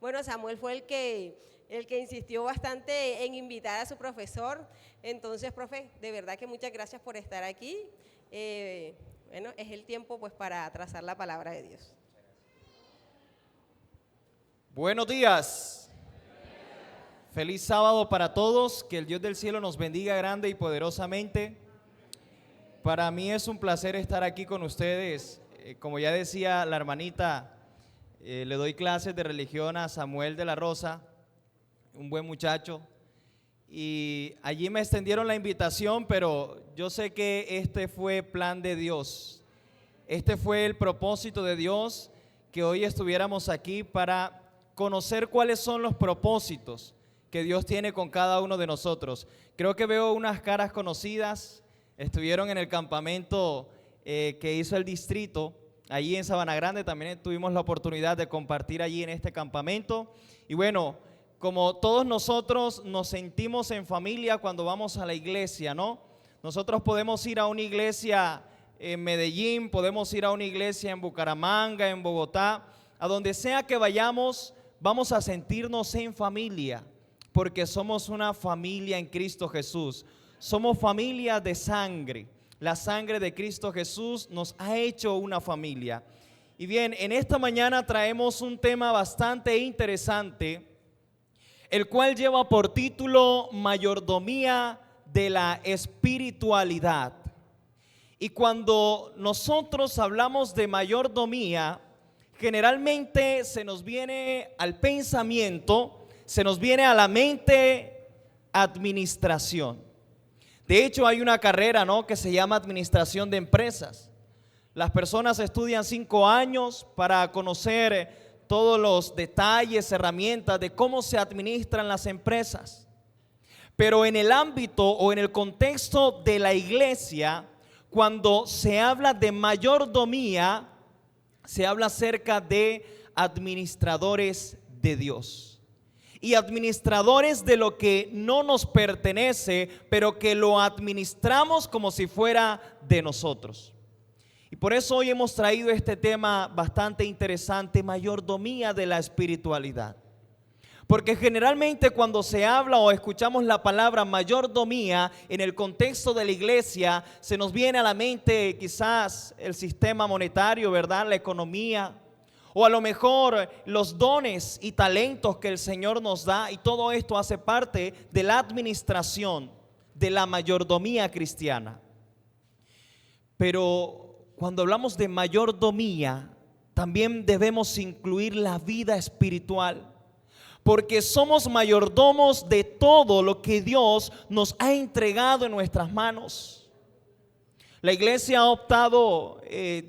Bueno, Samuel fue el que insistió bastante en invitar a su profesor. Entonces, profe, de verdad que muchas gracias por estar aquí. Bueno, es el tiempo pues para trazar la palabra de Dios. Buenos días. Feliz sábado para todos. Que el Dios del cielo nos bendiga grande y poderosamente. Para mí es un placer estar aquí con ustedes. Como ya decía la hermanita, le doy clases de religión a Samuel de la Rosa, un buen muchacho. Y allí me extendieron la invitación, pero yo sé que este fue plan de Dios. Este fue el propósito de Dios, que hoy estuviéramos aquí para conocer cuáles son los propósitos que Dios tiene con cada uno de nosotros. Creo que veo unas caras conocidas. Estuvieron en el campamento que hizo el distrito, allí en Sabana Grande. También tuvimos la oportunidad de compartir allí en este campamento. Y bueno, como todos nosotros nos sentimos en familia cuando vamos a la iglesia, ¿no? Nosotros podemos ir a una iglesia en Medellín, podemos ir a una iglesia en Bucaramanga, en Bogotá, a donde sea que vayamos, vamos a sentirnos en familia, porque somos una familia en Cristo Jesús. Somos familia de sangre. La sangre de Cristo Jesús nos ha hecho una familia. Y bien, en esta mañana traemos un tema bastante interesante, el cual lleva por título Mayordomía de la espiritualidad. Y cuando nosotros hablamos de mayordomía, generalmente se nos viene al pensamiento, se nos viene a la mente administración. De hecho, hay una carrera, ¿no?, que se llama administración de empresas. Las personas estudian 5 años para conocer todos los detalles, herramientas de cómo se administran las empresas. Pero en el ámbito o en el contexto de la iglesia, cuando se habla de mayordomía, se habla acerca de administradores de Dios. Y administradores de lo que no nos pertenece, pero que lo administramos como si fuera de nosotros. Y por eso hoy hemos traído este tema bastante interesante, mayordomía de la espiritualidad. Porque generalmente cuando se habla o escuchamos la palabra mayordomía en el contexto de la iglesia, se nos viene a la mente quizás el sistema monetario, ¿verdad? La economía, o a lo mejor los dones y talentos que el Señor nos da, y todo esto hace parte de la administración, de la mayordomía cristiana. Pero cuando hablamos de mayordomía, también debemos incluir la vida espiritual, porque somos mayordomos de todo lo que Dios nos ha entregado en nuestras manos. La iglesia ha optado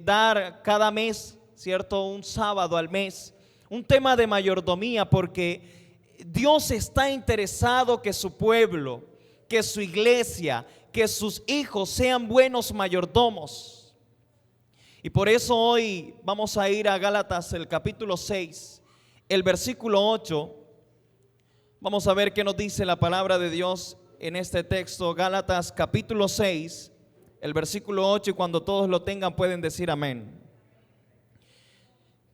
dar cada mes, ¿cierto?, un sábado al mes, un tema de mayordomía, porque Dios está interesado que su pueblo, que su iglesia, que sus hijos sean buenos mayordomos. Y por eso hoy vamos a ir a Gálatas, el capítulo 6, el versículo 8. Vamos a ver qué nos dice la palabra de Dios en este texto. Gálatas capítulo 6, el versículo 8, y cuando todos lo tengan pueden decir amén.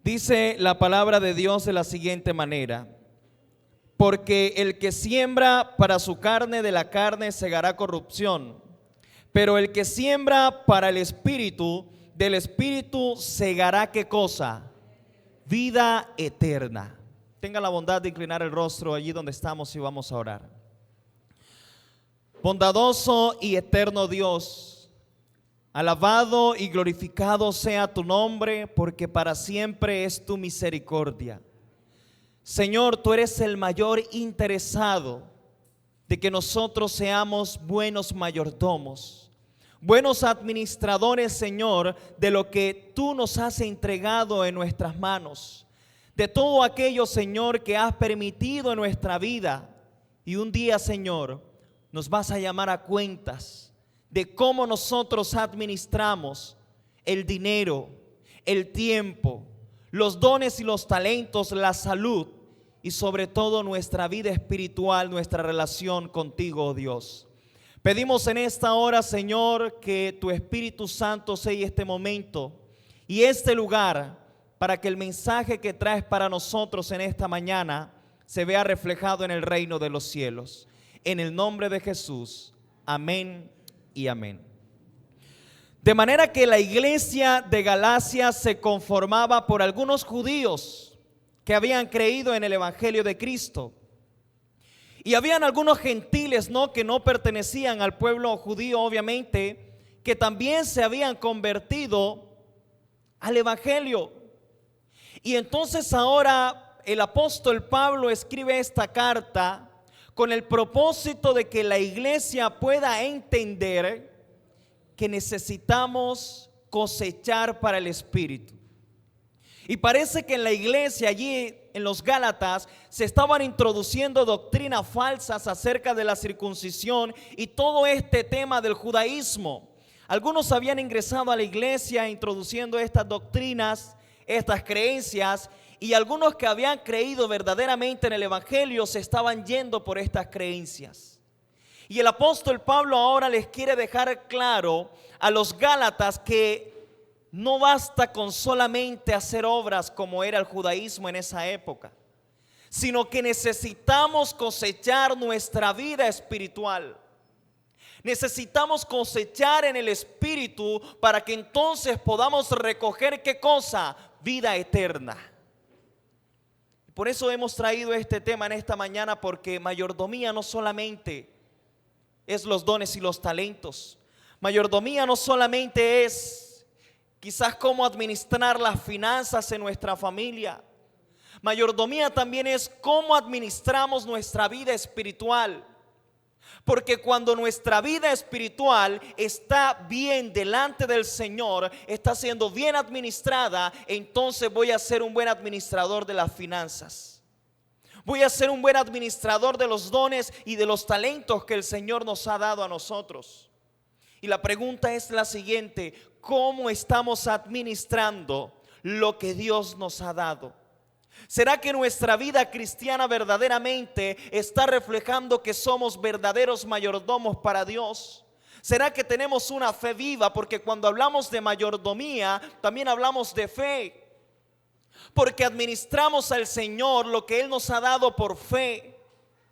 Dice la palabra de Dios de la siguiente manera: porque el que siembra para su carne, de la carne segará corrupción, pero el que siembra para el Espíritu, del Espíritu segará ¿qué cosa? Vida eterna. Tenga la bondad de inclinar el rostro allí donde estamos y vamos a orar. Bondadoso y eterno Dios, alabado y glorificado sea tu nombre, porque para siempre es tu misericordia. Señor, tú eres el mayor interesado de que nosotros seamos buenos mayordomos, buenos administradores, Señor, de lo que tú nos has entregado en nuestras manos, de todo aquello, Señor, que has permitido en nuestra vida. Y un día, Señor, nos vas a llamar a cuentas de cómo nosotros administramos el dinero, el tiempo, los dones y los talentos, la salud y sobre todo nuestra vida espiritual, nuestra relación contigo, oh Dios. Pedimos en esta hora, Señor, que tu Espíritu Santo selle este momento y este lugar para que el mensaje que traes para nosotros en esta mañana se vea reflejado en el reino de los cielos. En el nombre de Jesús, amén y amén. De manera que la iglesia de Galacia se conformaba por algunos judíos que habían creído en el evangelio de Cristo. Y habían algunos gentiles, que no pertenecían al pueblo judío, obviamente, que también se habían convertido al evangelio. Y entonces ahora el apóstol Pablo escribe esta carta con el propósito de que la iglesia pueda entender que necesitamos cosechar para el Espíritu. Y parece que en la iglesia allí en los Gálatas se estaban introduciendo doctrinas falsas acerca de la circuncisión y todo este tema del judaísmo. Algunos habían ingresado a la iglesia introduciendo estas doctrinas, estas creencias, y algunos que habían creído verdaderamente en el evangelio se estaban yendo por estas creencias. Y el apóstol Pablo ahora les quiere dejar claro a los Gálatas que no basta con solamente hacer obras como era el judaísmo en esa época, sino que necesitamos cosechar nuestra vida espiritual. Necesitamos cosechar en el Espíritu para que entonces podamos recoger ¿qué cosa? Vida eterna. Por eso hemos traído este tema en esta mañana, porque mayordomía no solamente es los dones y los talentos. Mayordomía no solamente es quizás cómo administrar las finanzas en nuestra familia. Mayordomía también es cómo administramos nuestra vida espiritual. Porque cuando nuestra vida espiritual está bien delante del Señor, está siendo bien administrada, entonces voy a ser un buen administrador de las finanzas. Voy a ser un buen administrador de los dones y de los talentos que el Señor nos ha dado a nosotros. Y la pregunta es la siguiente: ¿cómo estamos administrando lo que Dios nos ha dado? ¿Será que nuestra vida cristiana verdaderamente está reflejando que somos verdaderos mayordomos para Dios? ¿Será que tenemos una fe viva? Porque cuando hablamos de mayordomía, también hablamos de fe. Porque administramos al Señor lo que Él nos ha dado por fe,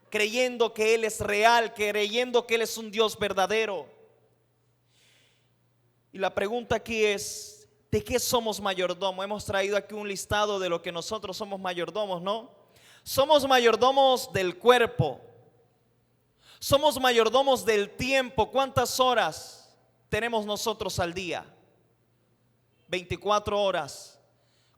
creyendo que Él es real, creyendo que Él es un Dios verdadero. Y la pregunta aquí es: ¿de qué somos mayordomos? Hemos traído aquí un listado de lo que nosotros somos mayordomos, ¿no? Somos mayordomos del cuerpo. Somos mayordomos del tiempo. ¿Cuántas horas tenemos nosotros al día? 24 horas.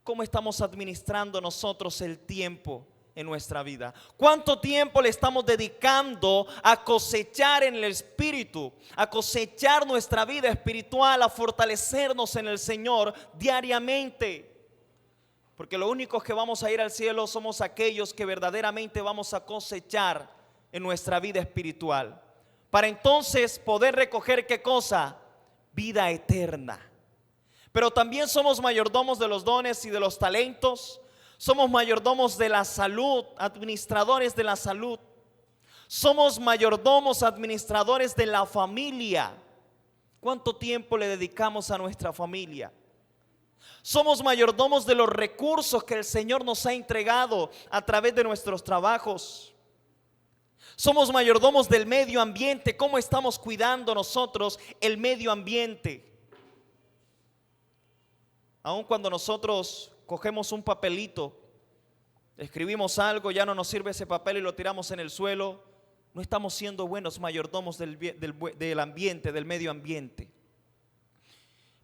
¿Cómo estamos administrando nosotros el tiempo en nuestra vida? ¿Cuánto tiempo le estamos dedicando a cosechar en el Espíritu, a cosechar nuestra vida espiritual, a fortalecernos en el Señor diariamente? Porque lo único que vamos a ir al cielo somos aquellos que verdaderamente vamos a cosechar en nuestra vida espiritual, para entonces poder recoger ¿qué cosa? Vida eterna. Pero también somos mayordomos de los dones y de los talentos. Somos mayordomos de la salud, administradores de la salud. Somos mayordomos, administradores de la familia. ¿Cuánto tiempo le dedicamos a nuestra familia? Somos mayordomos de los recursos que el Señor nos ha entregado a través de nuestros trabajos. Somos mayordomos del medio ambiente. ¿Cómo estamos cuidando nosotros el medio ambiente? Aun cuando nosotros cogemos un papelito, escribimos algo, ya no nos sirve ese papel y lo tiramos en el suelo, no estamos siendo buenos mayordomos del ambiente, del medio ambiente.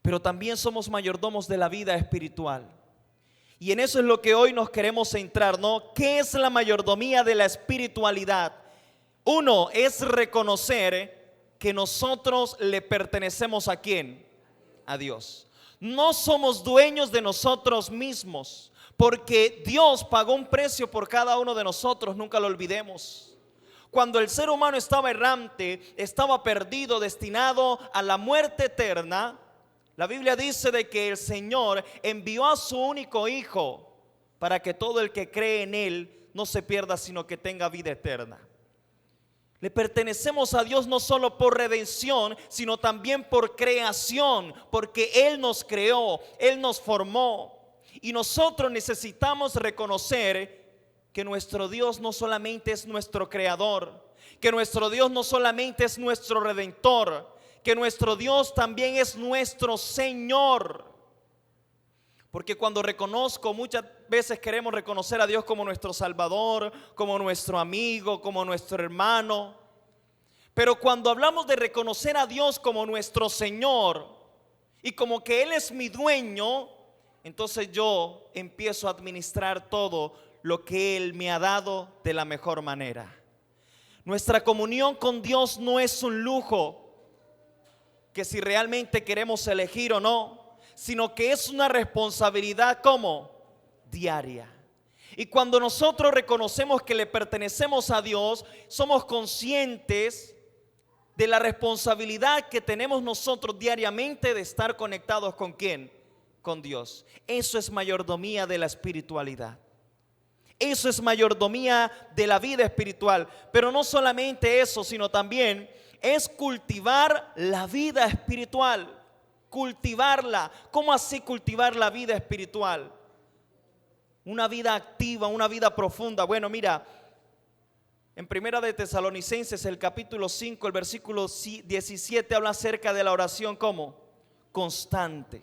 Pero también somos mayordomos de la vida espiritual. Y en eso es lo que hoy nos queremos centrar, ¿no? ¿Qué es la mayordomía de la espiritualidad? Uno es reconocer que nosotros le pertenecemos ¿a quién? A Dios. No somos dueños de nosotros mismos, porque Dios pagó un precio por cada uno de nosotros, nunca lo olvidemos. Cuando el ser humano estaba errante, estaba perdido, destinado a la muerte eterna, la Biblia dice de que el Señor envió a su único Hijo para que todo el que cree en Él no se pierda, sino que tenga vida eterna. Le pertenecemos a Dios no solo por redención, sino también por creación, porque Él nos creó, Él nos formó. Y nosotros necesitamos reconocer que nuestro Dios no solamente es nuestro creador, que nuestro Dios no solamente es nuestro redentor, que nuestro Dios también es nuestro Señor. Porque cuando reconozco, muchas veces queremos reconocer a Dios como nuestro Salvador, como nuestro amigo, como nuestro hermano. Pero cuando hablamos de reconocer a Dios como nuestro Señor y como que Él es mi dueño, entonces yo empiezo a administrar todo lo que Él me ha dado de la mejor manera. Nuestra comunión con Dios no es un lujo que si realmente queremos elegir o no, sino que es una responsabilidad como diaria. Y cuando nosotros reconocemos que le pertenecemos a Dios, somos conscientes de la responsabilidad que tenemos nosotros diariamente de estar conectados ¿con quién? Con Dios. Eso es mayordomía de la espiritualidad. Eso es mayordomía de la vida espiritual. Pero no solamente eso, sino también es cultivar la vida espiritual. Cultivarla. ¿Cómo así cultivar la vida espiritual? Una vida activa, una vida profunda. Bueno, mira, en Primera de Tesalonicenses, el capítulo 5, el versículo 17 habla acerca de la oración como constante.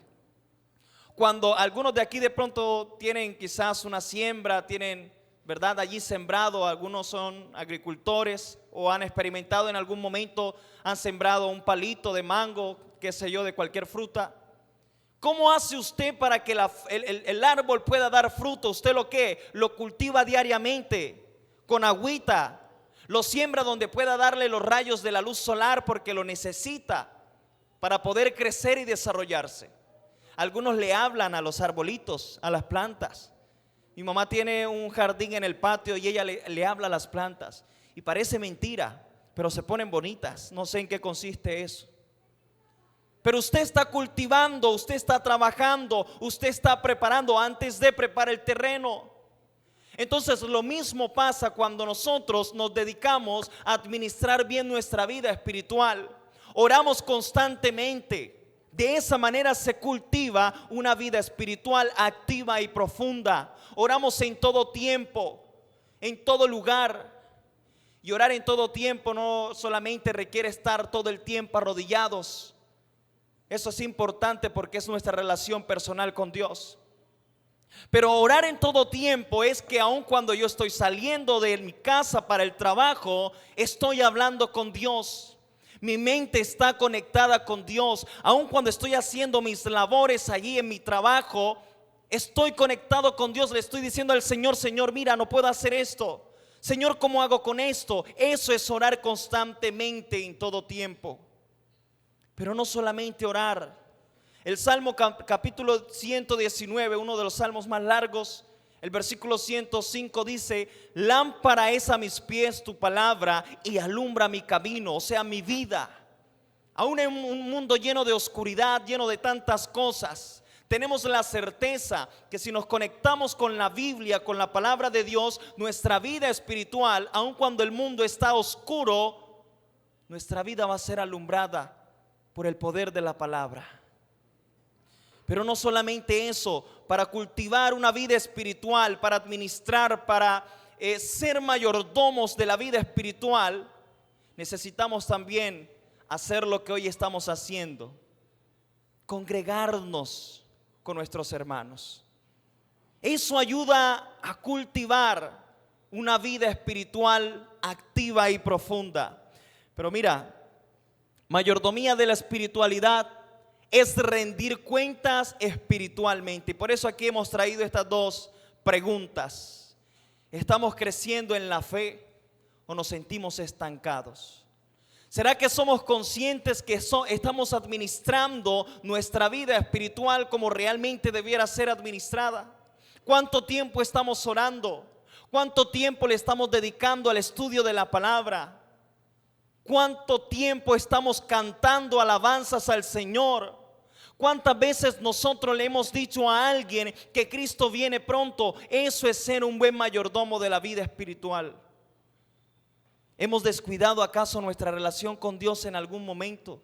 Cuando algunos de aquí de pronto tienen quizás una siembra, tienen, ¿verdad?, allí sembrado, algunos son agricultores o han experimentado en algún momento, han sembrado un palito de mango, qué sé yo, de cualquier fruta. ¿Cómo hace usted para que el árbol pueda dar fruto? ¿Usted lo cultiva diariamente con agüita? Lo siembra donde pueda darle los rayos de la luz solar porque lo necesita para poder crecer y desarrollarse. Algunos le hablan a los arbolitos, a las plantas. Mi mamá tiene un jardín en el patio y ella le habla a las plantas. Y parece mentira, pero se ponen bonitas. No sé en qué consiste eso. Pero usted está cultivando, usted está trabajando, usted está preparando antes de preparar el terreno. Entonces lo mismo pasa cuando nosotros nos dedicamos a administrar bien nuestra vida espiritual. Oramos constantemente. De esa manera se cultiva una vida espiritual activa y profunda. Oramos en todo tiempo, en todo lugar. Y orar en todo tiempo no solamente requiere estar todo el tiempo arrodillados. Eso es importante porque es nuestra relación personal con Dios. Pero orar en todo tiempo es que aun cuando yo estoy saliendo de mi casa para el trabajo, estoy hablando con Dios. Mi mente está conectada con Dios. Aun cuando estoy haciendo mis labores allí en mi trabajo, estoy conectado con Dios. Le estoy diciendo al Señor: Señor, mira, no puedo hacer esto. Señor, ¿cómo hago con esto? Eso es orar constantemente en todo tiempo. Pero no solamente orar. El Salmo capítulo 119, uno de los salmos más largos, el versículo 105 dice: lámpara es a mis pies tu palabra y alumbra mi camino, o sea, mi vida. Aún en un mundo lleno de oscuridad, lleno de tantas cosas, tenemos la certeza que si nos conectamos con la Biblia, con la palabra de Dios, nuestra vida espiritual, aun cuando el mundo está oscuro, nuestra vida va a ser alumbrada por el poder de la palabra. Pero no solamente eso, para cultivar una vida espiritual, para administrar, para ser mayordomos de la vida espiritual, necesitamos también hacer lo que hoy estamos haciendo: congregarnos con nuestros hermanos. Eso ayuda a cultivar una vida espiritual activa y profunda. Pero mira, mayordomía de la espiritualidad es rendir cuentas espiritualmente. Y por eso aquí hemos traído estas dos preguntas. ¿Estamos creciendo en la fe o nos sentimos estancados? ¿Será que somos conscientes que estamos administrando nuestra vida espiritual como realmente debiera ser administrada? ¿Cuánto tiempo estamos orando? ¿Cuánto tiempo le estamos dedicando al estudio de la palabra? ¿Cuánto tiempo estamos cantando alabanzas al Señor? ¿Cuántas veces nosotros le hemos dicho a alguien que Cristo viene pronto? Eso es ser un buen mayordomo de la vida espiritual. ¿Hemos descuidado acaso nuestra relación con Dios en algún momento?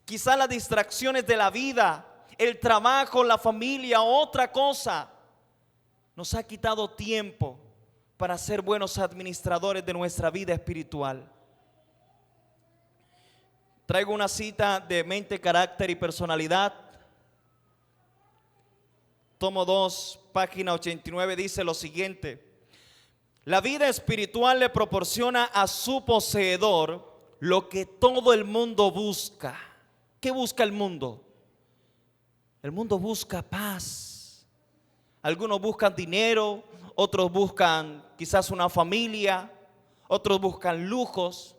Quizá las distracciones de la vida, el trabajo, la familia, otra cosa, nos ha quitado tiempo para ser buenos administradores de nuestra vida espiritual. Traigo una cita de Mente, Carácter y Personalidad. Tomo 2, página 89, dice lo siguiente: la vida espiritual le proporciona a su poseedor lo que todo el mundo busca. ¿Qué busca el mundo? El mundo busca paz. Algunos buscan dinero, otros buscan quizás una familia, otros buscan lujos.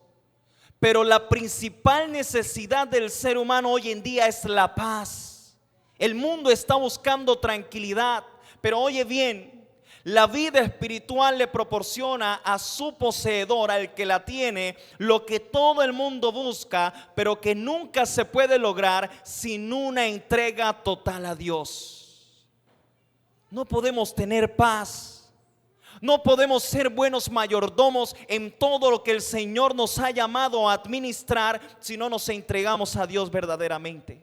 Pero la principal necesidad del ser humano hoy en día es la paz. El mundo está buscando tranquilidad, pero oye bien, la vida espiritual le proporciona a su poseedor, al que la tiene, lo que todo el mundo busca, pero que nunca se puede lograr sin una entrega total a Dios. No podemos tener paz, no podemos ser buenos mayordomos en todo lo que el Señor nos ha llamado a administrar si no nos entregamos a Dios verdaderamente.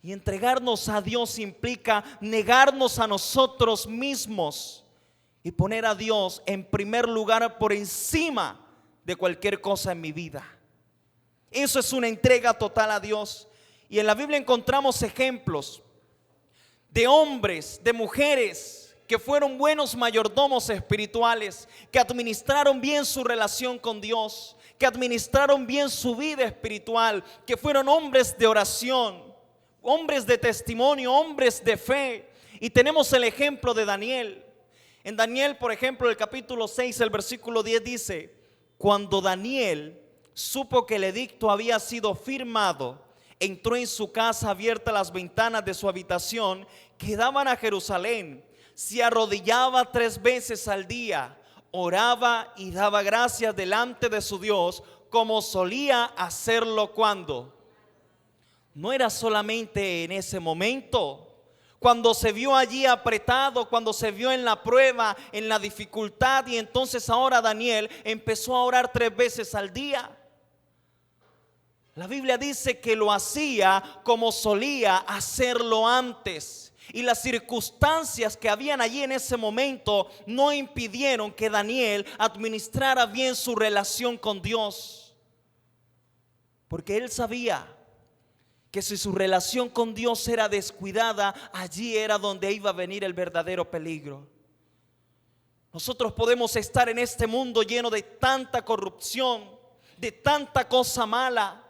Y entregarnos a Dios implica negarnos a nosotros mismos y poner a Dios en primer lugar por encima de cualquier cosa en mi vida. Eso es una entrega total a Dios. Y en la Biblia encontramos ejemplos de hombres, de mujeres que fueron buenos mayordomos espirituales, que administraron bien su relación con Dios, que administraron bien su vida espiritual, que fueron hombres de oración, hombres de testimonio, hombres de fe. Y tenemos el ejemplo de Daniel. En Daniel, por ejemplo, el capítulo 6, el versículo 10 dice: cuando Daniel supo que el edicto había sido firmado, entró en su casa, abiertas las ventanas de su habitación que daban a Jerusalén, se arrodillaba 3 veces al día, oraba y daba gracias delante de su Dios, como solía hacerlo cuando. No era solamente en ese momento, cuando se vio allí apretado, cuando se vio en la prueba, en la dificultad, y entonces ahora Daniel empezó a orar 3 veces al día. La Biblia dice que lo hacía como solía hacerlo antes, y las circunstancias que habían allí en ese momento no impidieron que Daniel administrara bien su relación con Dios, porque él sabía que si su relación con Dios era descuidada, allí era donde iba a venir el verdadero peligro. Nosotros podemos estar en este mundo lleno de tanta corrupción, de tanta cosa mala,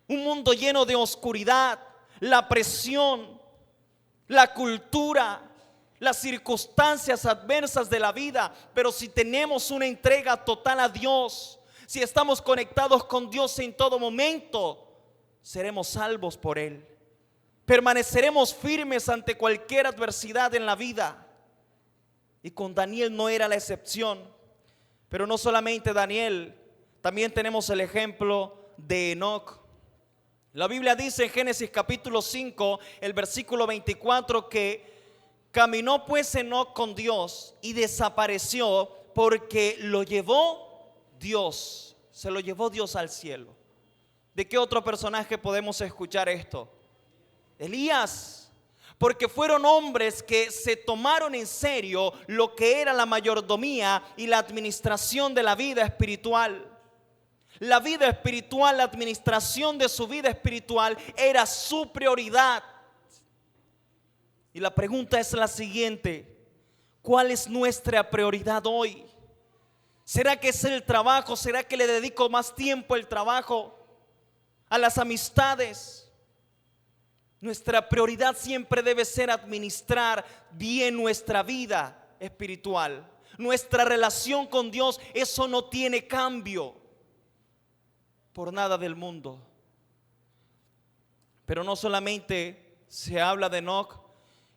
un mundo lleno de oscuridad, la presión, la cultura, las circunstancias adversas de la vida. Pero si tenemos una entrega total a Dios, si estamos conectados con Dios en todo momento, seremos salvos por Él. Permaneceremos firmes ante cualquier adversidad en la vida. Y con Daniel no era la excepción. Pero no solamente Daniel, también tenemos el ejemplo de Enoc. La Biblia dice en Génesis capítulo 5, el versículo 24, que caminó pues Enoc con Dios y desapareció porque lo llevó Dios, se lo llevó Dios al cielo. ¿De qué otro personaje podemos escuchar esto? Elías, porque fueron hombres que se tomaron en serio lo que era la mayordomía y la administración de la vida espiritual. La vida espiritual, la administración de su vida espiritual era su prioridad. Y la pregunta es la siguiente: ¿cuál es nuestra prioridad hoy? ¿Será que es el trabajo? ¿Será que le dedico más tiempo al trabajo, a las amistades? Nuestra prioridad siempre debe ser administrar bien nuestra vida espiritual. Nuestra relación con Dios, eso no tiene cambio por nada del mundo. Pero no solamente se habla de Enoc.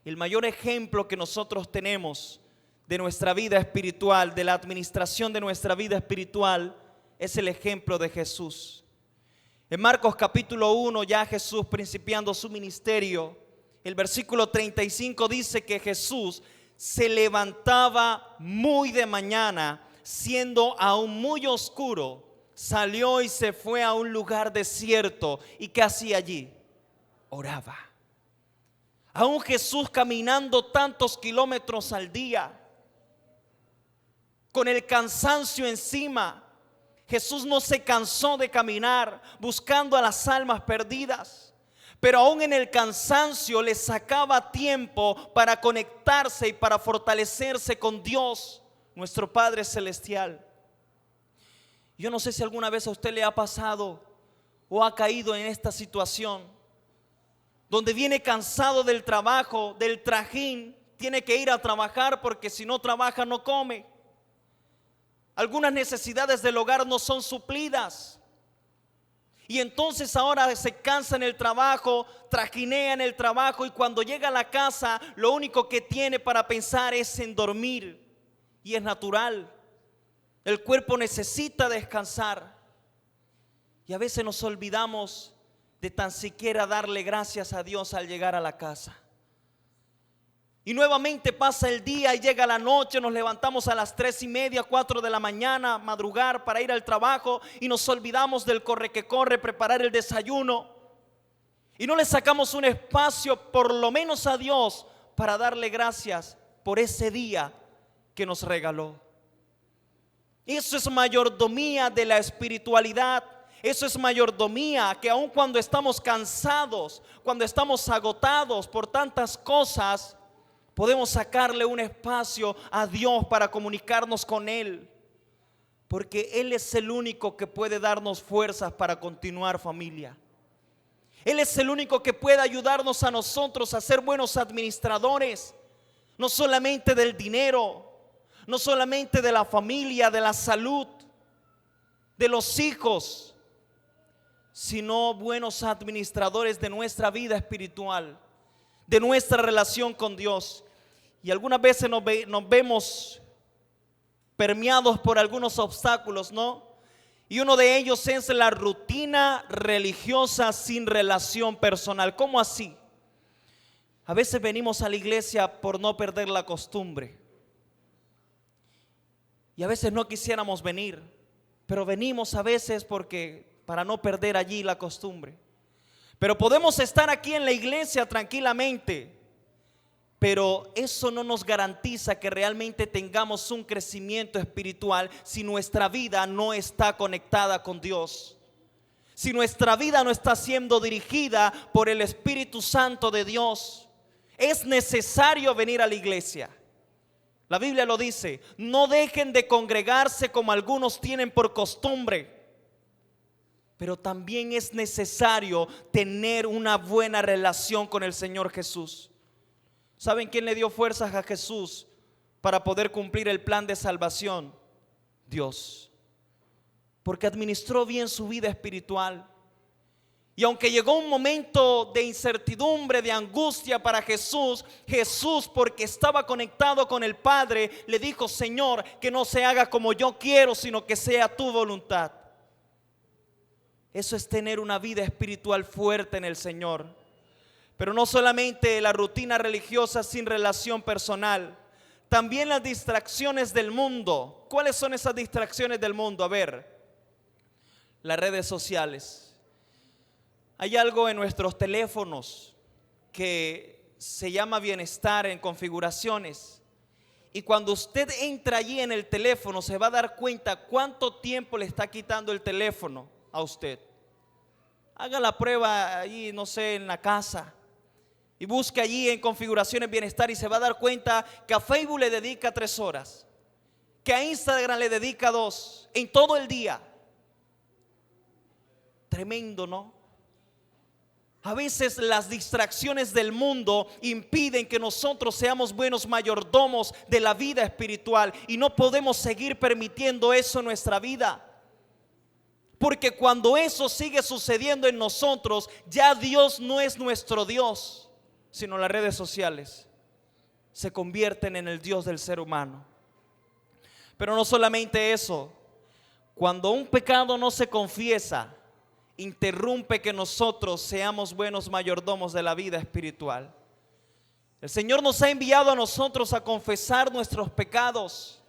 El mayor ejemplo que nosotros tenemos de nuestra vida espiritual, de la administración de nuestra vida espiritual, es el ejemplo de Jesús. En Marcos capítulo 1, ya Jesús principiando su ministerio, el versículo 35 dice que Jesús se levantaba muy de mañana, siendo aún muy oscuro, salió y se fue a un lugar desierto. ¿Y qué hacía allí? Oraba. Aún Jesús caminando tantos kilómetros al día, con el cansancio encima, Jesús no se cansó de caminar buscando a las almas perdidas. Pero aún en el cansancio le sacaba tiempo para conectarse y para fortalecerse con Dios, nuestro Padre Celestial. Yo no sé si alguna vez a usted le ha pasado o ha caído en esta situación, donde viene cansado del trabajo, del trajín, tiene que ir a trabajar porque si no trabaja no come. Algunas necesidades del hogar no son suplidas. Y entonces ahora se cansa en el trabajo, trajinea en el trabajo y cuando llega a la casa lo único que tiene para pensar es en dormir. Y es natural. El cuerpo necesita descansar. Y a veces nos olvidamos de tan siquiera darle gracias a Dios al llegar a la casa. Y nuevamente pasa el día y llega la noche, nos levantamos a las 3:30, 4 de la mañana, madrugar para ir al trabajo y nos olvidamos del corre que corre, preparar el desayuno. Y no le sacamos un espacio por lo menos a Dios para darle gracias por ese día que nos regaló. Eso es mayordomía de la espiritualidad. Eso es mayordomía que aun cuando estamos cansados, cuando estamos agotados por tantas cosas, podemos sacarle un espacio a Dios para comunicarnos con Él. Porque Él es el único que puede darnos fuerzas para continuar, familia. Él es el único que puede ayudarnos a nosotros a ser buenos administradores, no solamente del dinero, no solamente de la familia, de la salud, de los hijos, sino buenos administradores de nuestra vida espiritual, de nuestra relación con Dios. Y algunas veces nos vemos permeados por algunos obstáculos, ¿no? Y uno de ellos es la rutina religiosa sin relación personal. ¿Cómo así? A veces venimos a la iglesia por no perder la costumbre. Y a veces no quisiéramos venir, pero venimos a veces para no perder allí la costumbre. Pero podemos estar aquí en la iglesia tranquilamente, pero eso no nos garantiza que realmente tengamos un crecimiento espiritual si nuestra vida no está conectada con Dios. Si nuestra vida no está siendo dirigida por el Espíritu Santo de Dios. Es necesario venir a la iglesia. La Biblia lo dice: no dejen de congregarse como algunos tienen por costumbre. Pero también es necesario tener una buena relación con el Señor Jesús. ¿Saben quién le dio fuerzas a Jesús para poder cumplir el plan de salvación? Dios. Porque administró bien su vida espiritual. Y aunque llegó un momento de incertidumbre, de angustia para Jesús, porque estaba conectado con el Padre, le dijo: Señor, que no se haga como yo quiero, sino que sea tu voluntad. Eso es tener una vida espiritual fuerte en el Señor. Pero no solamente la rutina religiosa sin relación personal, también las distracciones del mundo. ¿Cuáles son esas distracciones del mundo? A ver, las redes sociales. Hay algo en nuestros teléfonos que se llama bienestar en configuraciones. Y cuando usted entra allí en el teléfono, se va a dar cuenta cuánto tiempo le está quitando el teléfono a usted. Haga la prueba allí, no sé, en la casa, y busque allí en configuraciones bienestar y se va a dar cuenta que a Facebook le dedica 3 horas, que a Instagram le dedica 2 en todo el día. Tremendo, ¿no? A veces las distracciones del mundo impiden que nosotros seamos buenos mayordomos de la vida espiritual, y no podemos seguir permitiendo eso en nuestra vida. Porque cuando eso sigue sucediendo en nosotros, ya Dios no es nuestro Dios, sino las redes sociales se convierten en el Dios del ser humano. Pero no solamente eso, cuando un pecado no se confiesa, interrumpe que nosotros seamos buenos mayordomos de la vida espiritual. El Señor nos ha enviado a nosotros a confesar nuestros pecados.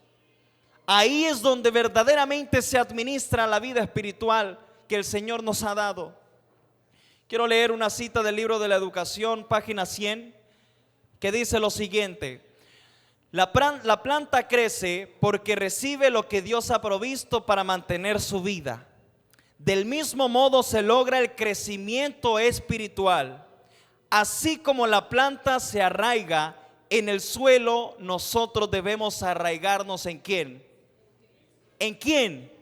Ahí es donde verdaderamente se administra la vida espiritual que el Señor nos ha dado. Quiero leer una cita del libro de la educación, página 100. que dice lo siguiente: la planta crece porque recibe lo que Dios ha provisto para mantener su vida. Del mismo modo se logra el crecimiento espiritual. Así como la planta se arraiga en el suelo, nosotros debemos arraigarnos ¿en quién? ¿En quién?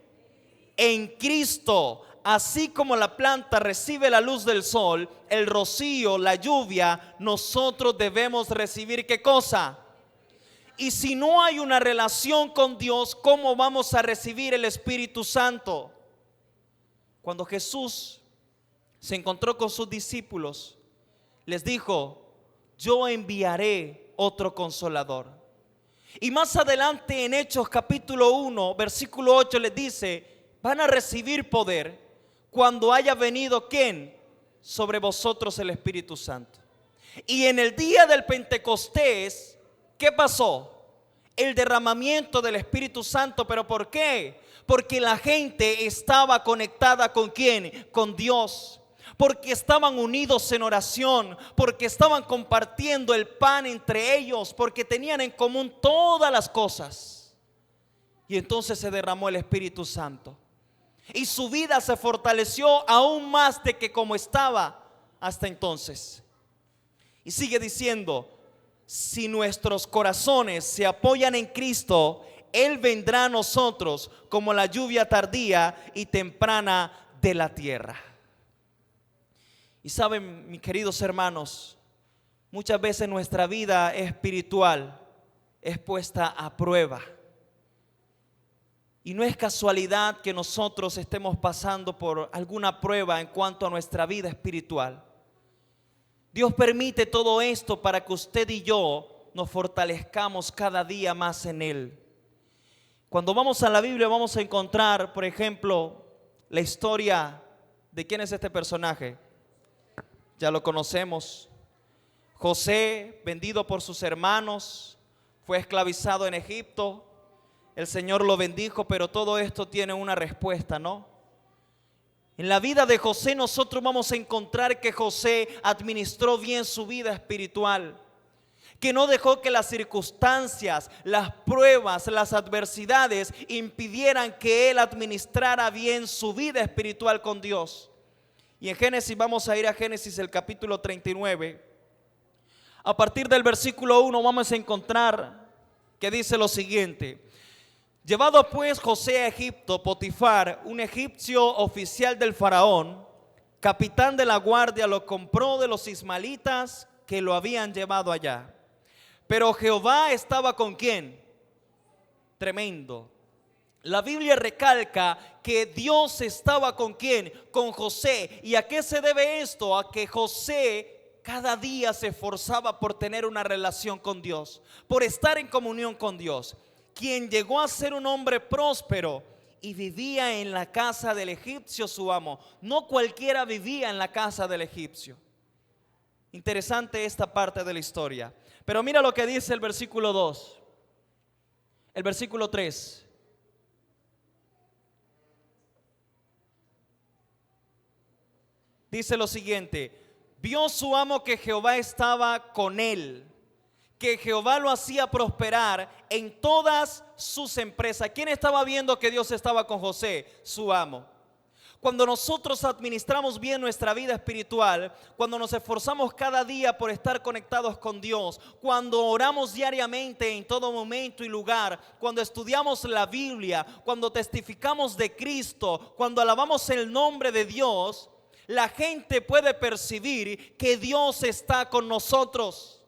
En Cristo. Así como la planta recibe la luz del sol, el rocío, la lluvia, nosotros debemos recibir ¿qué cosa? Y si no hay una relación con Dios, ¿cómo vamos a recibir el Espíritu Santo? Cuando Jesús se encontró con sus discípulos, les dijo: yo enviaré otro consolador. Y más adelante en Hechos capítulo 1 versículo 8 les dice: van a recibir poder cuando haya venido ¿quién? Sobre vosotros el Espíritu Santo. Y en el día del Pentecostés, ¿qué pasó? El derramamiento del Espíritu Santo. ¿Pero por qué? Porque la gente estaba conectada ¿con quién? Con Dios. Porque estaban unidos en oración, porque estaban compartiendo el pan entre ellos, porque tenían en común todas las cosas. Y entonces se derramó el Espíritu Santo. Y su vida se fortaleció aún más de que como estaba hasta entonces. Y sigue diciendo: si nuestros corazones se apoyan en Cristo, Él vendrá a nosotros como la lluvia tardía y temprana de la tierra. Y saben, mis queridos hermanos, muchas veces nuestra vida espiritual es puesta a prueba. Y no es casualidad que nosotros estemos pasando por alguna prueba en cuanto a nuestra vida espiritual. Dios permite todo esto para que usted y yo nos fortalezcamos cada día más en Él. Cuando vamos a la Biblia vamos a encontrar, por ejemplo, la historia de quién es este personaje. Ya lo conocemos. José, vendido por sus hermanos, fue esclavizado en Egipto. El Señor lo bendijo, pero todo esto tiene una respuesta, ¿no? En la vida de José nosotros vamos a encontrar que José administró bien su vida espiritual, que no dejó que las circunstancias, las pruebas, las adversidades impidieran que él administrara bien su vida espiritual con Dios. Y en Génesis, vamos a ir a Génesis el capítulo 39. A partir del versículo 1 vamos a encontrar que dice lo siguiente: llevado pues José a Egipto, Potifar, un egipcio oficial del faraón, capitán de la guardia, lo compró de los ismaelitas que lo habían llevado allá. Pero Jehová estaba ¿con quién? Tremendo. La Biblia recalca que Dios estaba ¿con quién? Con José. ¿Y a qué se debe esto? A que José cada día se esforzaba por tener una relación con Dios, por estar en comunión con Dios, quien llegó a ser un hombre próspero y vivía en la casa del egipcio su amo. No cualquiera vivía en la casa del egipcio. Interesante esta parte de la historia. Pero mira lo que dice el versículo 2, el versículo 3. Dice lo siguiente: vio su amo que Jehová estaba con él, que Jehová lo hacía prosperar en todas sus empresas. ¿Quién estaba viendo que Dios estaba con José? Su amo. Cuando nosotros administramos bien nuestra vida espiritual, cuando nos esforzamos cada día por estar conectados con Dios, cuando oramos diariamente en todo momento y lugar, cuando estudiamos la Biblia, cuando testificamos de Cristo, cuando alabamos el nombre de Dios, la gente puede percibir que Dios está con nosotros.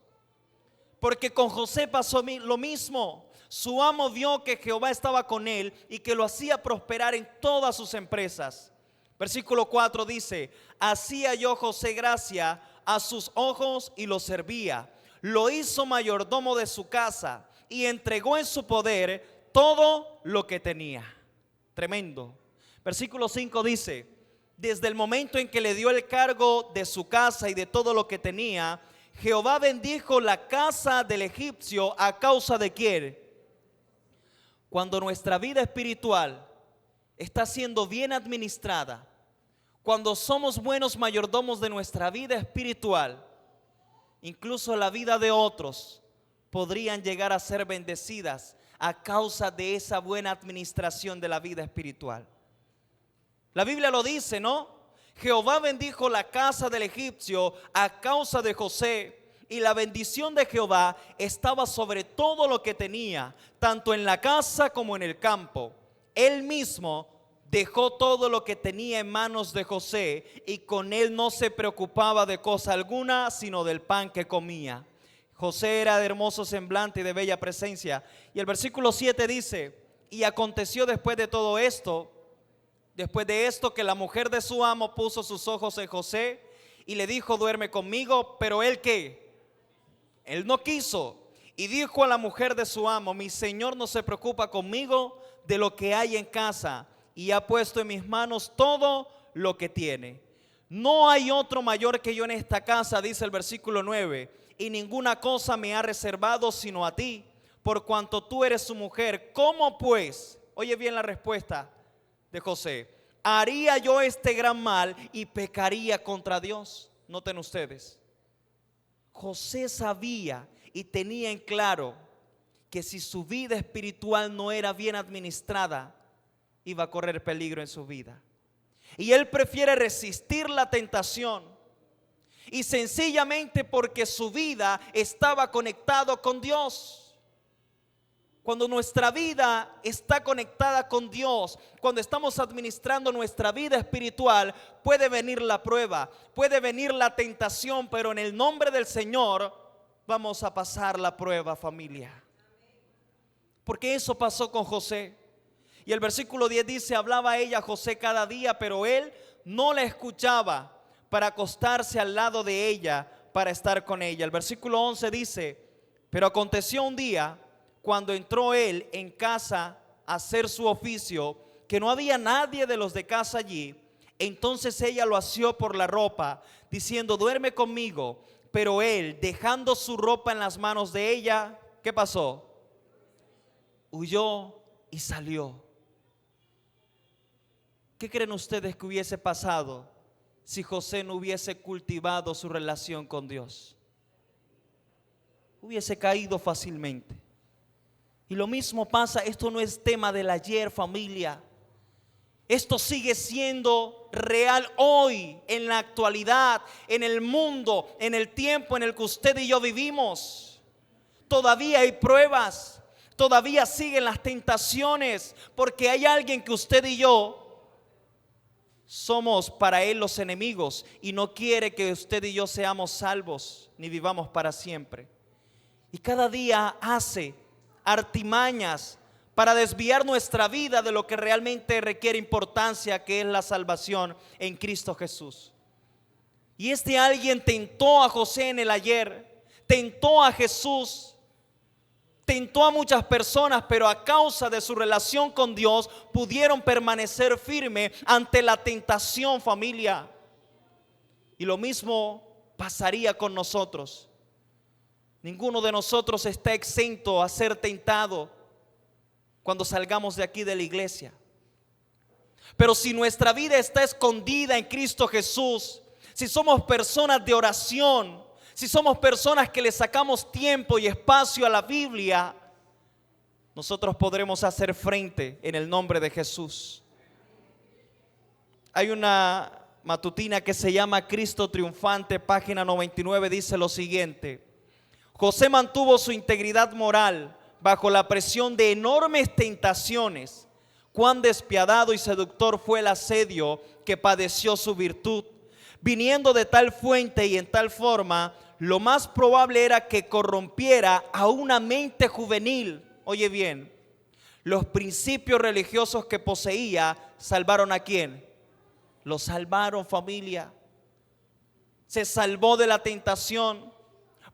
Porque con José pasó lo mismo. Su amo vio que Jehová estaba con él y que lo hacía prosperar en todas sus empresas. Versículo 4 dice: así halló José gracia a sus ojos y lo servía. Lo hizo mayordomo de su casa y entregó en su poder todo lo que tenía. Tremendo. Versículo 5 dice: desde el momento en que le dio el cargo de su casa y de todo lo que tenía, Jehová bendijo la casa del egipcio a causa de quién. Cuando nuestra vida espiritual está siendo bien administrada, cuando somos buenos mayordomos de nuestra vida espiritual, incluso la vida de otros, podrían llegar a ser bendecidas a causa de esa buena administración de la vida espiritual. La Biblia lo dice, ¿no? Jehová bendijo la casa del egipcio a causa de José, y la bendición de Jehová estaba sobre todo lo que tenía, tanto en la casa como en el campo. Él mismo dejó todo lo que tenía en manos de José, y con él no se preocupaba de cosa alguna, sino del pan que comía. José era de hermoso semblante y de bella presencia. Y el versículo 7 dice: y aconteció después de todo esto, después de esto, que la mujer de su amo puso sus ojos en José y le dijo: duerme conmigo. Pero él, ¿qué? Él no quiso. Y dijo a la mujer de su amo: mi señor no se preocupa conmigo de lo que hay en casa, y ha puesto en mis manos todo lo que tiene. No hay otro mayor que yo en esta casa, dice el versículo 9, y ninguna cosa me ha reservado sino a ti, por cuanto tú eres su mujer. ¿Cómo pues? Oye bien la respuesta de José: haría yo este gran mal y pecaría contra Dios. Noten ustedes, José sabía y tenía en claro que si su vida espiritual no era bien administrada, iba a correr peligro en su vida. Y él prefiere resistir la tentación, y sencillamente porque su vida estaba conectada con Dios. Cuando nuestra vida está conectada con Dios, cuando estamos administrando nuestra vida espiritual, puede venir la prueba, puede venir la tentación, pero en el nombre del Señor vamos a pasar la prueba, familia. Porque eso pasó con José. Y el versículo 10 dice: hablaba ella a José cada día, pero él no la escuchaba para acostarse al lado de ella, para estar con ella. El versículo 11 dice: pero aconteció un día, cuando entró él en casa a hacer su oficio, que no había nadie de los de casa allí. Entonces ella lo asió por la ropa, diciendo: duerme conmigo. Pero él, dejando su ropa en las manos de ella, ¿qué pasó? Huyó y salió. ¿Qué creen ustedes que hubiese pasado si José no hubiese cultivado su relación con Dios? Hubiese caído fácilmente. Y lo mismo pasa, esto no es tema del ayer, familia. Esto sigue siendo real hoy, en la actualidad, en el mundo, en el tiempo en el que usted y yo vivimos. Todavía hay pruebas, todavía siguen las tentaciones, porque hay alguien que usted y yo somos para él los enemigos, y no quiere que usted y yo seamos salvos ni vivamos para siempre. Y cada día hace artimañas para desviar nuestra vida de lo que realmente requiere importancia, que es la salvación en Cristo Jesús. Y este alguien tentó a José en el ayer, tentó a Jesús, tentó a muchas personas, pero a causa de su relación con Dios pudieron permanecer firmes ante la tentación, familia. Y lo mismo pasaría con nosotros. Ninguno de nosotros está exento a ser tentado cuando salgamos de aquí de la iglesia. Pero si nuestra vida está escondida en Cristo Jesús, si somos personas de oración, si somos personas que le sacamos tiempo y espacio a la Biblia, nosotros podremos hacer frente en el nombre de Jesús. Hay una matutina que se llama Cristo Triunfante, página 99, dice lo siguiente: José mantuvo su integridad moral bajo la presión de enormes tentaciones. Cuán despiadado y seductor fue el asedio que padeció su virtud. Viniendo de tal fuente y en tal forma, lo más probable era que corrompiera a una mente juvenil. Oye bien, los principios religiosos que poseía salvaron ¿a quién? Lo salvaron, familia. Se salvó de la tentación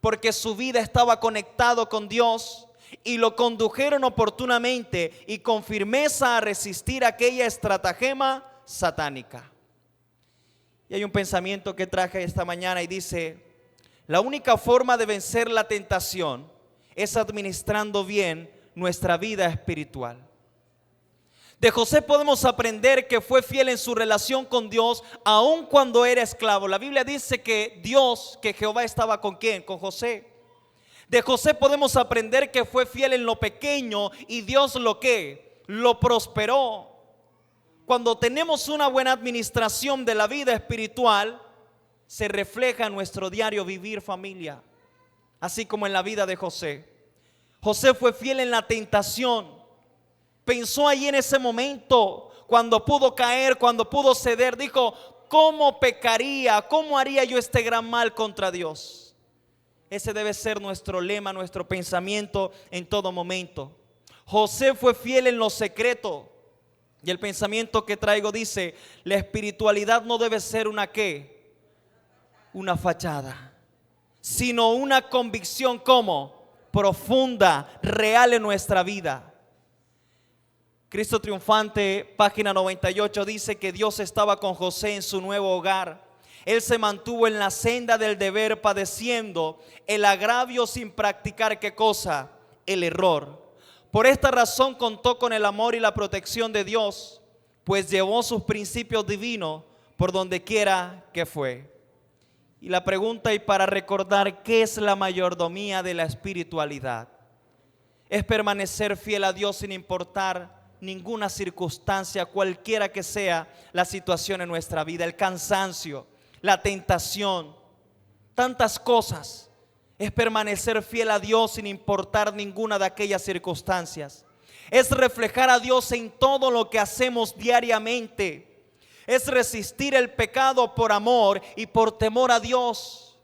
porque su vida estaba conectado con Dios, y lo condujeron oportunamente y con firmeza a resistir aquella estratagema satánica. Y hay un pensamiento que traje esta mañana y dice: la única forma de vencer la tentación es administrando bien nuestra vida espiritual. De José podemos aprender que fue fiel en su relación con Dios, aun cuando era esclavo. La Biblia dice que Jehová estaba ¿con quién? Con José. De José podemos aprender que fue fiel en lo pequeño y Dios lo prosperó. Cuando tenemos una buena administración de la vida espiritual, se refleja en nuestro diario vivir, familia, así como en la vida de José. José fue fiel en la tentación. Pensó ahí en ese momento, cuando pudo caer, cuando pudo ceder, dijo: ¿cómo pecaría? ¿Cómo haría yo este gran mal contra Dios? Ese debe ser nuestro lema, nuestro pensamiento en todo momento. José fue fiel en lo secreto. Y el pensamiento que traigo dice: la espiritualidad no debe ser una ¿qué? Una fachada, sino una convicción como profunda, real en nuestra vida. Cristo Triunfante, página 98, dice que Dios estaba con José en su nuevo hogar. Él se mantuvo en la senda del deber, padeciendo el agravio sin practicar ¿qué cosa? El error. Por esta razón contó con el amor y la protección de Dios, pues llevó sus principios divinos por donde quiera que fue. Y la pregunta, y para recordar, ¿qué es la mayordomía de la espiritualidad? Es permanecer fiel a Dios sin importar ninguna circunstancia, cualquiera que sea la situación en nuestra vida, el cansancio, la tentación, tantas cosas. Es permanecer fiel a Dios sin importar ninguna de aquellas circunstancias. Es reflejar a Dios en todo lo que hacemos diariamente. Es resistir el pecado por amor y por temor a Dios.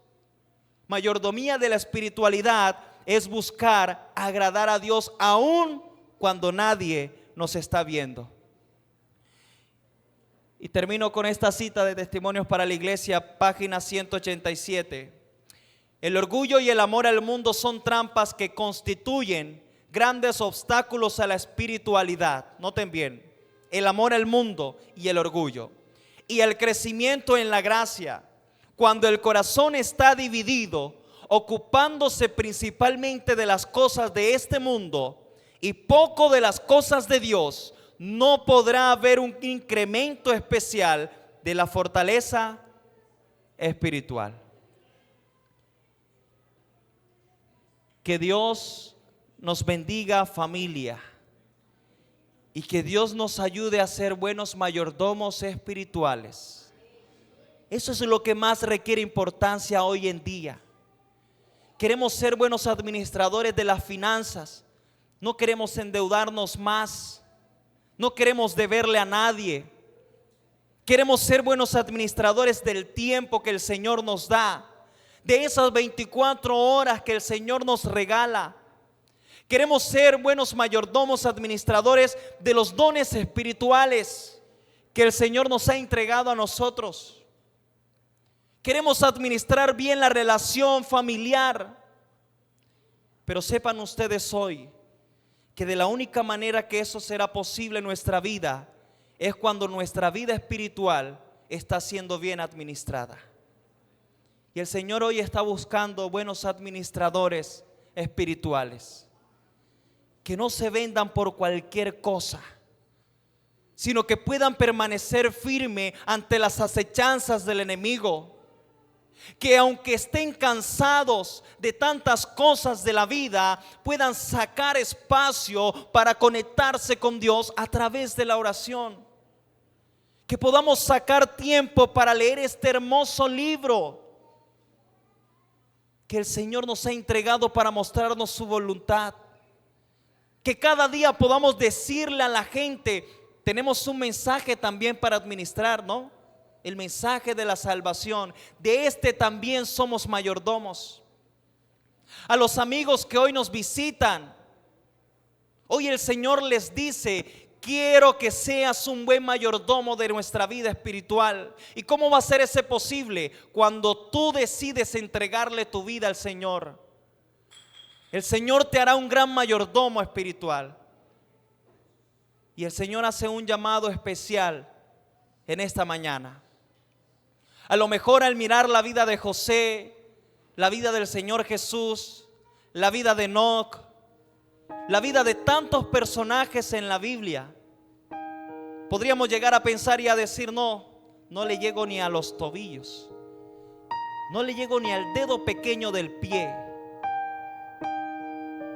Mayordomía de la espiritualidad es buscar agradar a Dios aun cuando nadie nos está viendo. Y termino con esta cita de Testimonios para la Iglesia, página 187. El orgullo y el amor al mundo son trampas que constituyen grandes obstáculos a la espiritualidad. Noten bien, el amor al mundo y el orgullo. Y el crecimiento en la gracia. Cuando el corazón está dividido, ocupándose principalmente de las cosas de este mundo y poco de las cosas de Dios, no podrá haber un incremento especial de la fortaleza espiritual. Que Dios nos bendiga, familia, y que Dios nos ayude a ser buenos mayordomos espirituales. Eso es lo que más requiere importancia hoy en día. Queremos ser buenos administradores de las finanzas. No queremos endeudarnos más. No queremos deberle a nadie. Queremos ser buenos administradores del tiempo que el Señor nos da, de esas 24 horas que el Señor nos regala. Queremos ser buenos mayordomos, administradores de los dones espirituales que el Señor nos ha entregado a nosotros. Queremos administrar bien la relación familiar. Pero sepan ustedes hoy que de la única manera que eso será posible en nuestra vida es cuando nuestra vida espiritual está siendo bien administrada. Y el Señor hoy está buscando buenos administradores espirituales que no se vendan por cualquier cosa, sino que puedan permanecer firme ante las acechanzas del enemigo. Que aunque estén cansados de tantas cosas de la vida, puedan sacar espacio para conectarse con Dios a través de la oración. Que podamos sacar tiempo para leer este hermoso libro que el Señor nos ha entregado para mostrarnos su voluntad. Que cada día podamos decirle a la gente: tenemos un mensaje también para administrar, ¿no? El mensaje de la salvación. De este también somos mayordomos. A los amigos que hoy nos visitan, hoy el Señor les dice: quiero que seas un buen mayordomo de nuestra vida espiritual. ¿Y cómo va a ser ese posible? Cuando tú decides entregarle tu vida al Señor. El Señor te hará un gran mayordomo espiritual. Y el Señor hace un llamado especial en esta mañana. A lo mejor al mirar la vida de José, la vida del Señor Jesús, la vida de Enoc, la vida de tantos personajes en la Biblia, podríamos llegar a pensar y a decir: no le llego ni a los tobillos, no le llego ni al dedo pequeño del pie.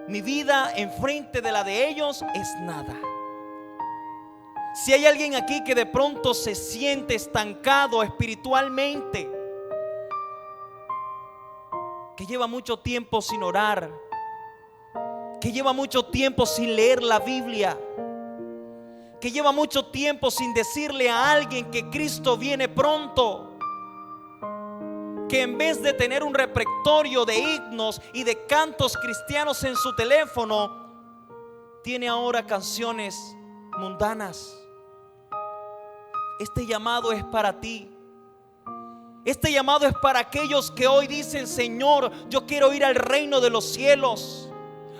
Mi vida enfrente de la de ellos es nada. Si hay alguien aquí que de pronto se siente estancado espiritualmente, que lleva mucho tiempo sin orar, que lleva mucho tiempo sin leer la Biblia, que lleva mucho tiempo sin decirle a alguien que Cristo viene pronto, que en vez de tener un repertorio de himnos y de cantos cristianos en su teléfono, tiene ahora canciones mundanas. Este llamado es para ti. Este llamado es para aquellos que hoy dicen: Señor, yo quiero ir al reino de los cielos,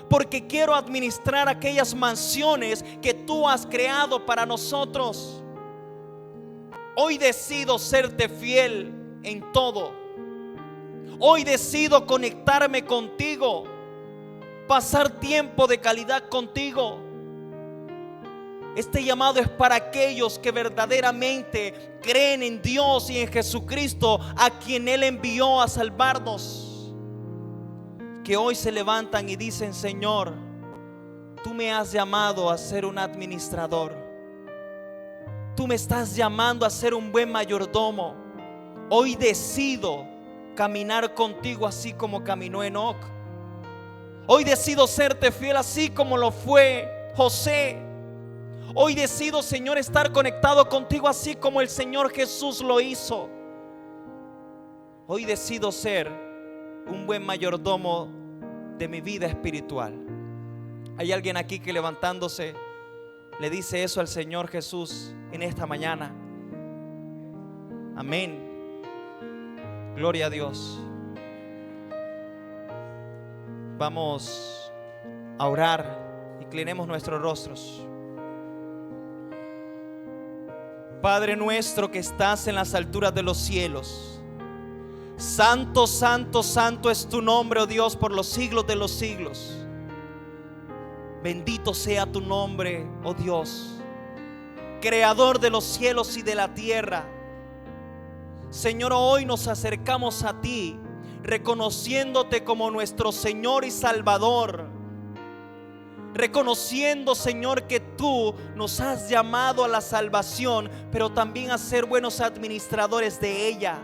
porque quiero administrar aquellas mansiones que tú has creado para nosotros. Hoy decido serte fiel en todo. Hoy decido conectarme contigo, pasar tiempo de calidad contigo. Este llamado es para aquellos que verdaderamente creen en Dios y en Jesucristo, a quien Él envió a salvarnos, que hoy se levantan y dicen: Señor, tú me has llamado a ser un administrador, tú me estás llamando a ser un buen mayordomo. Hoy decido caminar contigo así como caminó Enoc. Hoy decido serte fiel así como lo fue José. Hoy decido, Señor, estar conectado contigo así como el Señor Jesús lo hizo. Hoy decido ser un buen mayordomo de mi vida espiritual. Hay alguien aquí que, levantándose, le dice eso al Señor Jesús en esta mañana. Amén. Gloria a Dios. Vamos a orar. Inclinemos nuestros rostros. Padre nuestro que estás en las alturas de los cielos, santo, santo, santo es tu nombre, oh Dios, por los siglos de los siglos. Bendito sea tu nombre, oh Dios, creador de los cielos y de la tierra. Señor, hoy nos acercamos a ti, reconociéndote como nuestro Señor y Salvador, reconociendo, Señor, que tú nos has llamado a la salvación, pero también a ser buenos administradores de ella.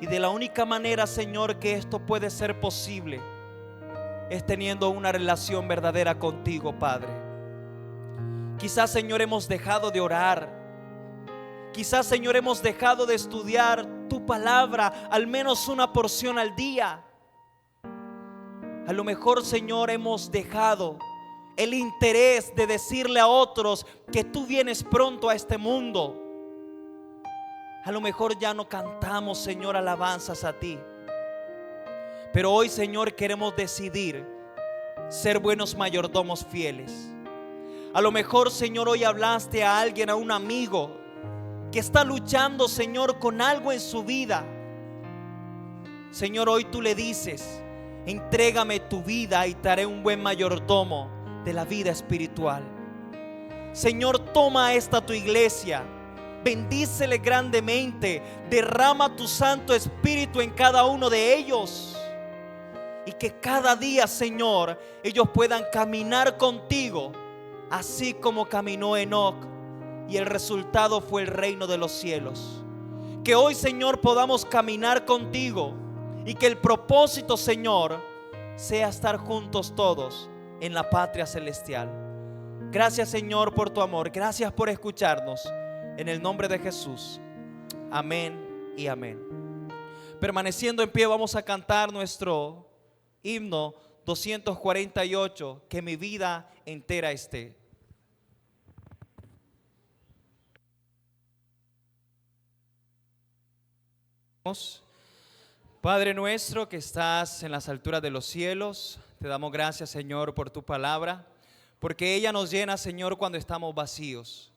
Y de la única manera, Señor, que esto puede ser posible es teniendo una relación verdadera contigo, Padre. Quizás, Señor, hemos dejado de orar. Quizás, Señor, hemos dejado de estudiar tu palabra al menos una porción al día. A lo mejor, Señor, hemos dejado el interés de decirle a otros que tú vienes pronto a este mundo. A lo mejor ya no cantamos, Señor, alabanzas a ti. Pero hoy, Señor, queremos decidir ser buenos mayordomos fieles. A lo mejor, Señor, hoy hablaste a alguien, a un amigo que está luchando, Señor, con algo en su vida. Señor, hoy tú le dices: entrégame tu vida y te haré un buen mayordomo de la vida espiritual. Señor, toma esta tu iglesia, bendícele grandemente, derrama tu Santo Espíritu en cada uno de ellos, y que cada día, Señor, ellos puedan caminar contigo así como caminó Enoc, y el resultado fue el reino de los cielos. Que hoy, Señor, podamos caminar contigo, y que el propósito, Señor, sea estar juntos todos en la patria celestial. Gracias, Señor, por tu amor. Gracias por escucharnos. En el nombre de Jesús. Amén y amén. Permaneciendo en pie, vamos a cantar nuestro himno 248, que mi vida entera esté. Padre nuestro que estás en las alturas de los cielos, te damos gracias, Señor, por tu palabra, porque ella nos llena, Señor, cuando estamos vacíos.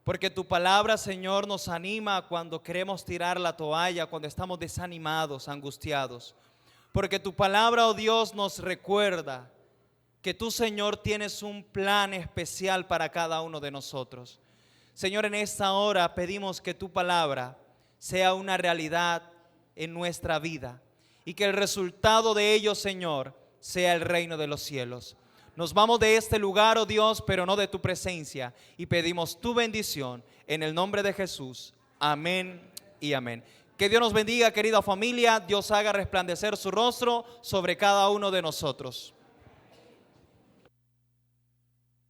Porque tu palabra, Señor, nos anima cuando queremos tirar la toalla, cuando estamos desanimados, angustiados. Porque tu palabra, oh Dios, nos recuerda que tú, Señor, tienes un plan especial para cada uno de nosotros. Señor, en esta hora pedimos que tu palabra sea una realidad en nuestra vida y que el resultado de ello, Señor, sea el reino de los cielos. Nos vamos de este lugar, oh Dios, pero no de tu presencia, y pedimos tu bendición en el nombre de Jesús. Amén y amén. Que Dios nos bendiga, querida familia. Dios haga resplandecer su rostro sobre cada uno de nosotros.